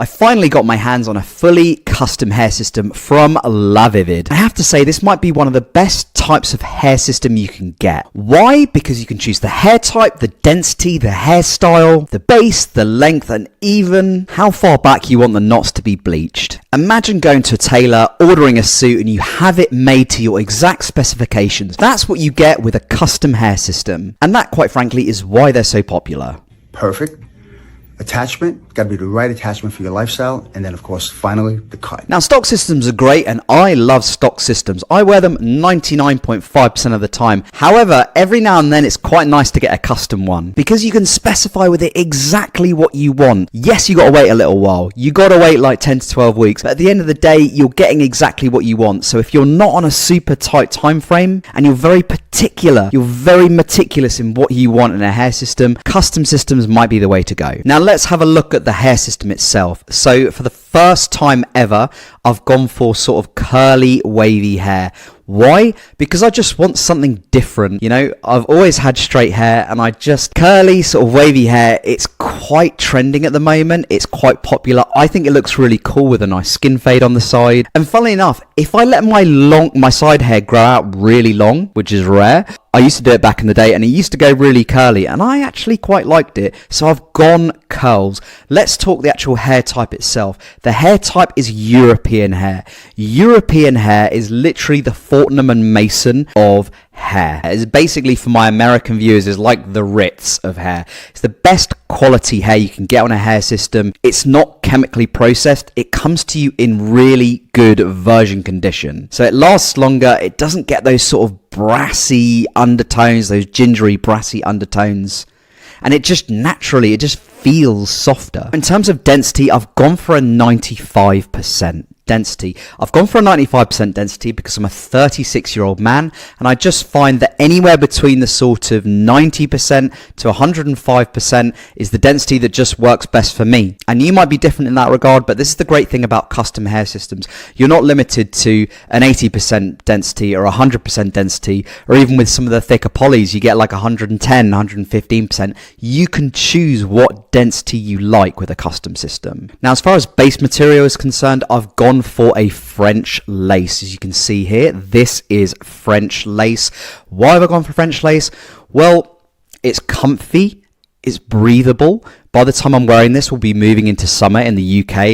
I finally got my hands on a fully custom hair system from Lavivid. I have to say, this might be one of the best types of hair system you can get. Why? Because you can choose the hair type, the density, the hairstyle, the base, the length, and even how far back you want the knots to be bleached. Imagine going to a tailor, ordering a suit, and you have it made to your exact specifications. That's what you get with a custom hair system. And that, quite frankly, is why they're so popular. Perfect. Attachment, got to be the right attachment for your lifestyle, and then of course finally the cut. Now, stock systems are great, and I love stock systems. I wear them 99.5% of the time. However, every now and then it's quite nice to get a custom one because you can specify with it exactly what you want. Yes, you got to wait a little while. You got to wait like 10 to 12 weeks, but at the end of the day, you're getting exactly what you want. So if you're not on a super tight time frame and you're very particular, you're very meticulous in what you want in a hair system, custom systems might be the way to go. Now, let's have a look at the hair system itself. So for the first time ever, I've gone for sort of curly, wavy hair. Why? Because I just want something different. You know, I've always had straight hair, and curly, sort of wavy hair, it's quite trending at the moment. It's quite popular. I think it looks really cool with a nice skin fade on the side. And funnily enough, if I let my side hair grow out really long, which is rare, I used to do it back in the day, and it used to go really curly, and I actually quite liked it. So I've gone curls. Let's talk the actual hair type itself. The hair type is European hair. European hair is literally the Fortnum and Mason of hair. It's basically, for my American viewers, is like the Ritz of hair. It's the best quality hair you can get on a hair system. It's not chemically processed. It comes to you in really good virgin condition. So it lasts longer. It doesn't get those sort of brassy undertones, those gingery brassy undertones. And it just feels softer. In terms of density, I've gone for a 95% density. I've gone for a 95% density because I'm a 36-year-old man, and I just find that anywhere between the sort of 90% to 105% is the density that just works best for me. And you might be different in that regard, but this is the great thing about custom hair systems. You're not limited to an 80% density or 100% density, or even with some of the thicker polys, you get like 110, 115%. You can choose what density you like with a custom system. Now, as far as base material is concerned, I've gone for a French lace. As you can see here, this is French lace. Why have I gone for French lace? Well, it's comfy, it's breathable. By the time I'm wearing this, we'll be moving into summer in the UK.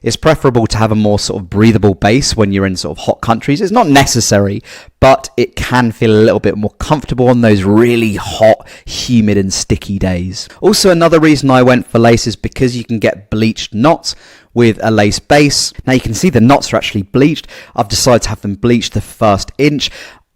It's preferable to have a more sort of breathable base when you're in sort of hot countries. It's not necessary, but it can feel a little bit more comfortable on those really hot, humid and sticky days. Also, another reason I went for lace is because you can get bleached knots with a lace base. Now you can see the knots are actually bleached. I've decided to have them bleached the first inch.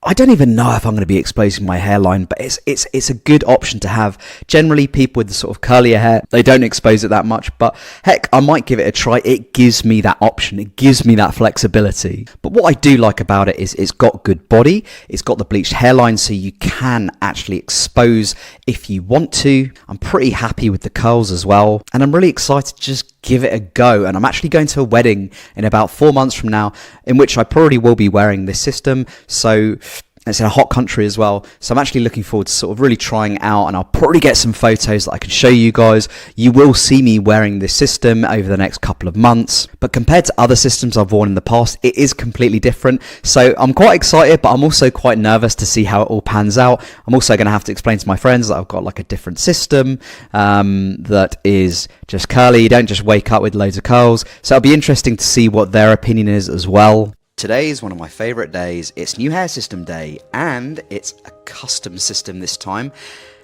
I don't even know if I'm going to be exposing my hairline, but it's a good option to have. Generally, people with the sort of curlier hair, they don't expose it that much, but heck, I might give it a try. It gives me that option. It gives me that flexibility. But what I do like about it is it's got good body. It's got the bleached hairline, so you can actually expose if you want to. I'm pretty happy with the curls as well, and I'm really excited to just give it a go. And I'm actually going to a wedding in about 4 months from now, in which I probably will be wearing this system. So it's in a hot country as well. So I'm actually looking forward to sort of really trying it out, and I'll probably get some photos that I can show you guys. You will see me wearing this system over the next couple of months. But compared to other systems I've worn in the past, it is completely different. So I'm quite excited, but I'm also quite nervous to see how it all pans out. I'm also going to have to explain to my friends that I've got like a different system that is just curly. You don't just wake up with loads of curls. So it'll be interesting to see what their opinion is as well. Today is one of my favourite days. It's new hair system day, and it's a custom system this time.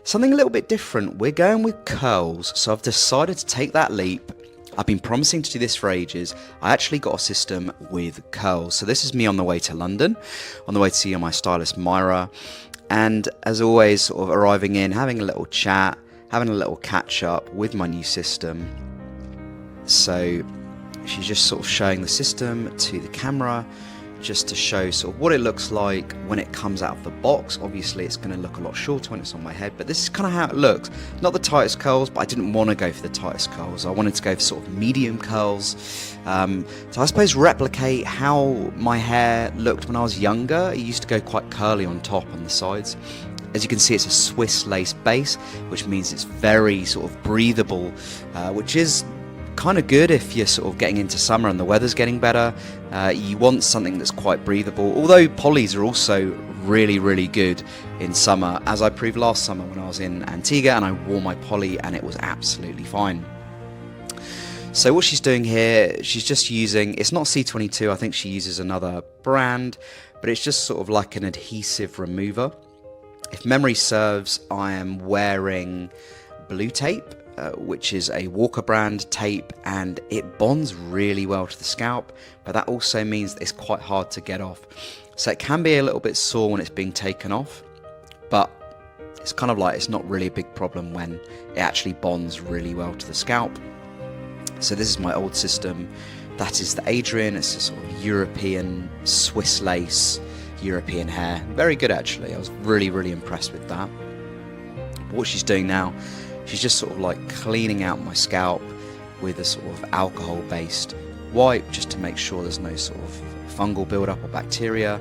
Something a little bit different. We're going with curls, so I've decided to take that leap. I've been promising to do this for ages. I actually got a system with curls. So this is me on the way to London, on the way to see my stylist Myra, and as always, sort of arriving in, having a little chat, having a little catch up with my new system. So she's just sort of showing the system to the camera, just to show sort of what it looks like when it comes out of the box. Obviously it's going to look a lot shorter when it's on my head, but this is kind of how it looks. Not the tightest curls, but I didn't want to go for the tightest curls. I wanted to go for sort of medium curls. So I suppose replicate how my hair looked when I was younger. It used to go quite curly on top and the sides. As you can see, it's a Swiss lace base, which means it's very sort of breathable, which is kind of good if you're sort of getting into summer and the weather's getting better. You want something that's quite breathable, although polys are also really, really good in summer, as I proved last summer when I was in Antigua and I wore my poly and it was absolutely fine. So what she's doing here, she's just using, it's not C22, I think she uses another brand, but it's just sort of like an adhesive remover. If memory serves, I am wearing blue tape, which is a Walker brand tape, and it bonds really well to the scalp, but that also means that it's quite hard to get off. So it can be a little bit sore when it's being taken off, but it's kind of like, it's not really a big problem when it actually bonds really well to the scalp. So this is my old system. That is the Adrian. It's a sort of European Swiss lace, European hair. Very good, actually. I was really, really impressed with that. What she's doing now, she's just sort of like cleaning out my scalp with a sort of alcohol-based wipe, just to make sure there's no sort of fungal buildup or bacteria.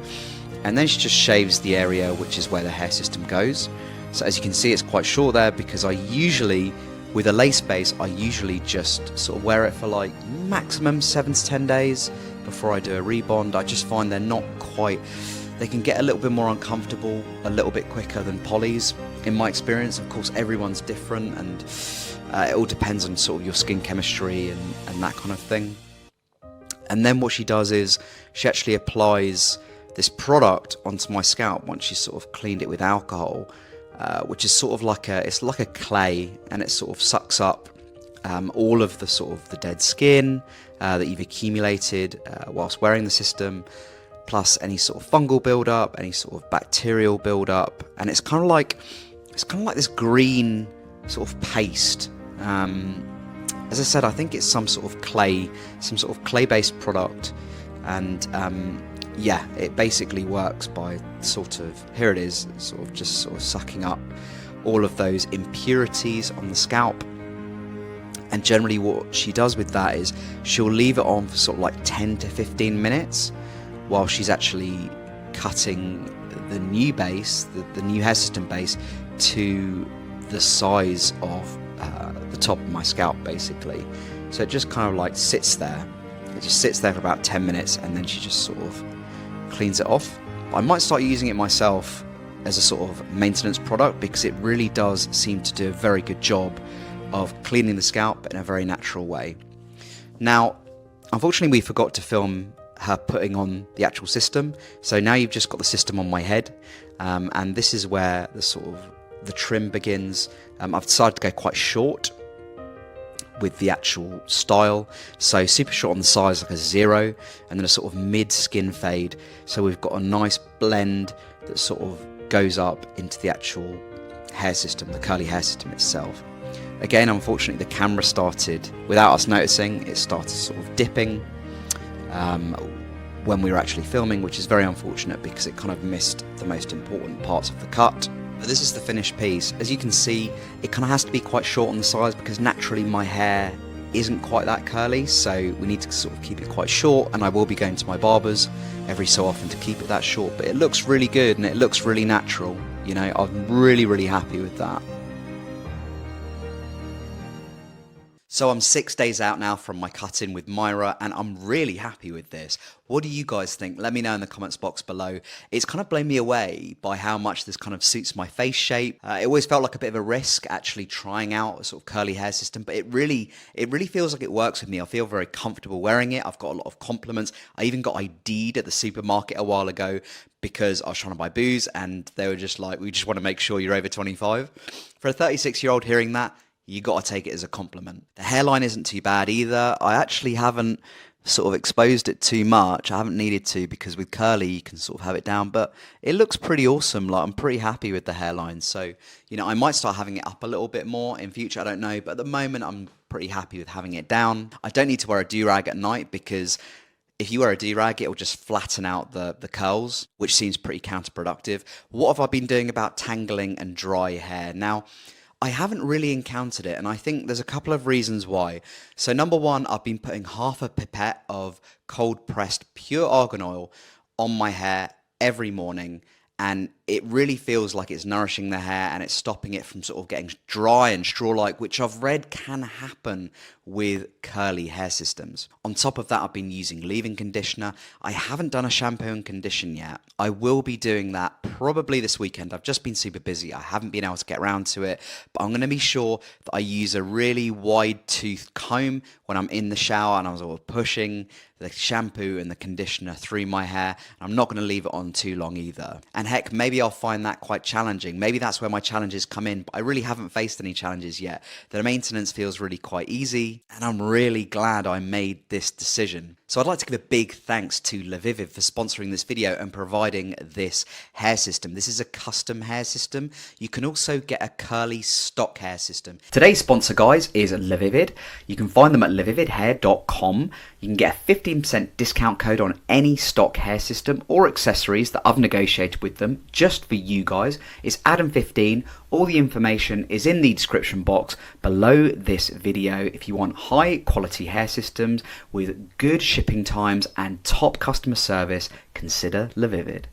And then she just shaves the area which is where the hair system goes. So as you can see, it's quite short there, because I usually, with a lace base, I usually just sort of wear it for like maximum 7 to 10 days before I do a rebond. I just find they're not quite, they can get a little bit more uncomfortable a little bit quicker than polys, in my experience. Of course, everyone's different, and it all depends on sort of your skin chemistry and that kind of thing. And then what she does is she actually applies this product onto my scalp once she's sort of cleaned it with alcohol, which is sort of like it's like a clay, and it sort of sucks up all of the sort of the dead skin that you've accumulated whilst wearing the system, plus any sort of fungal buildup, any sort of bacterial buildup, and it's kind of like this green sort of paste. As I said, I think it's some sort of clay-based product, and yeah, it basically works by sort of, here it is, sort of sucking up all of those impurities on the scalp. And generally what she does with that is she'll leave it on for sort of like 10 to 15 minutes while she's actually cutting the new base, the new hair system base, to the size of the top of my scalp, basically. So it just kind of like sits there. It just sits there for about 10 minutes, and then she just sort of cleans it off. I might start using it myself as a sort of maintenance product, because it really does seem to do a very good job of cleaning the scalp in a very natural way. Now, unfortunately, we forgot to film her putting on the actual system, so now you've just got the system on my head, and this is where the trim begins. I've decided to go quite short with the actual style, so super short on the sides, like a 0, and then a sort of mid skin fade, so we've got a nice blend that sort of goes up into the actual hair system, the curly hair system itself. Again, unfortunately, the camera started, without us noticing, it started sort of dipping when we were actually filming, which is very unfortunate because it kind of missed the most important parts of the cut. But this is the finished piece. As you can see, it kind of has to be quite short on the sides, because naturally my hair isn't quite that curly, so we need to sort of keep it quite short, and I will be going to my barbers every so often to keep it that short. But it looks really good and it looks really natural, you know. I'm really, really happy with that. So I'm 6 days out now from my cut-in with Myra, and I'm really happy with this. What do you guys think? Let me know in the comments box below. It's kind of blown me away by how much this kind of suits my face shape. It always felt like a bit of a risk actually trying out a sort of curly hair system, but it really feels like it works with me. I feel very comfortable wearing it. I've got a lot of compliments. I even got ID'd at the supermarket a while ago because I was trying to buy booze, and they were just like, we just want to make sure you're over 25. For a 36-year-old hearing that, you got to take it as a compliment. The hairline isn't too bad either. I actually haven't sort of exposed it too much. I haven't needed to, because with curly you can sort of have it down, but it looks pretty awesome. Like, I'm pretty happy with the hairline. So, you know, I might start having it up a little bit more in future, I don't know, but at the moment I'm pretty happy with having it down. I don't need to wear a do-rag at night, because if you wear a do-rag, it will just flatten out the curls, which seems pretty counterproductive. What have I been doing about tangling and dry hair? Now, I haven't really encountered it, and I think there's a couple of reasons why. So number one, I've been putting half a pipette of cold pressed pure argan oil on my hair every morning, and it really feels like it's nourishing the hair and it's stopping it from sort of getting dry and straw-like, which I've read can happen with curly hair systems. On top of that, I've been using leave-in conditioner. I haven't done a shampoo and condition yet. I will be doing that probably this weekend. I've just been super busy. I haven't been able to get around to it, but I'm going to be sure that I use a really wide-toothed comb when I'm in the shower and I'm sort of pushing the shampoo and the conditioner through my hair. And I'm not going to leave it on too long either. And heck, maybe I'll find that quite challenging. Maybe that's where my challenges come in, but I really haven't faced any challenges yet. The maintenance feels really quite easy, and I'm really glad I made this decision. So I'd like to give a big thanks to Lavivid for sponsoring this video and providing this hair system. This is a custom hair system. You can also get a curly stock hair system. Today's sponsor, guys, is Lavivid. You can find them at lavividhair.com. You can get a 15% discount code on any stock hair system or accessories that I've negotiated with them just for you guys. It's Adam15. All the information is in the description box below this video. If you want high quality hair systems with good shipping times and top customer service, consider Lavivid.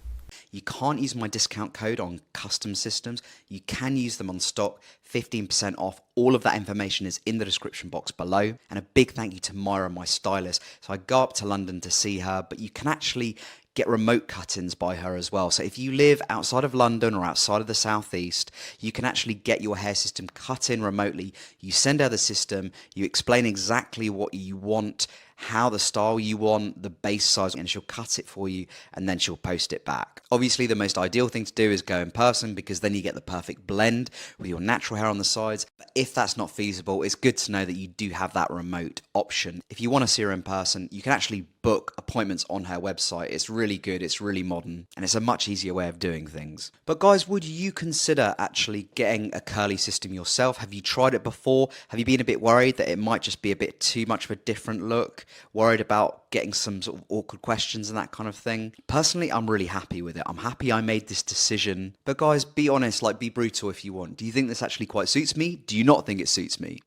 You can't use my discount code on custom systems. You can use them on stock, 15% off. All of that information is in the description box below. And a big thank you to Myra, my stylist. So I go up to London to see her, but you can actually get remote cut-ins by her as well. So if you live outside of London or outside of the southeast, you can actually get your hair system cut in remotely. You send her the system, you explain exactly what you want, how the style you want, the base size, and she'll cut it for you and then she'll post it back. Obviously, the most ideal thing to do is go in person because then you get the perfect blend with your natural hair on the sides. But if that's not feasible, it's good to know that you do have that remote option. If you want to see her in person, you can actually book appointments on her website. It's really good, it's really modern, and it's a much easier way of doing things. But guys, would you consider actually getting a curly system yourself? Have you tried it before? Have you been a bit worried that it might just be a bit too much of a different look? Worried about getting some sort of awkward questions and that kind of thing? Personally, I'm really happy with it. I'm happy I made this decision. But guys, be honest, like be brutal if you want. Do you think this actually quite suits me? Do you not think it suits me?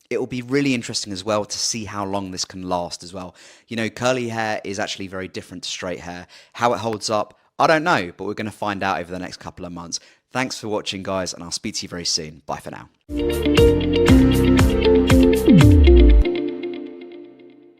It will be really interesting as well to see how long this can last as well. You know, curly hair is actually very different to straight hair. How it holds up, I don't know, but we're going to find out over the next couple of months. Thanks for watching, guys, and I'll speak to you very soon. Bye for now.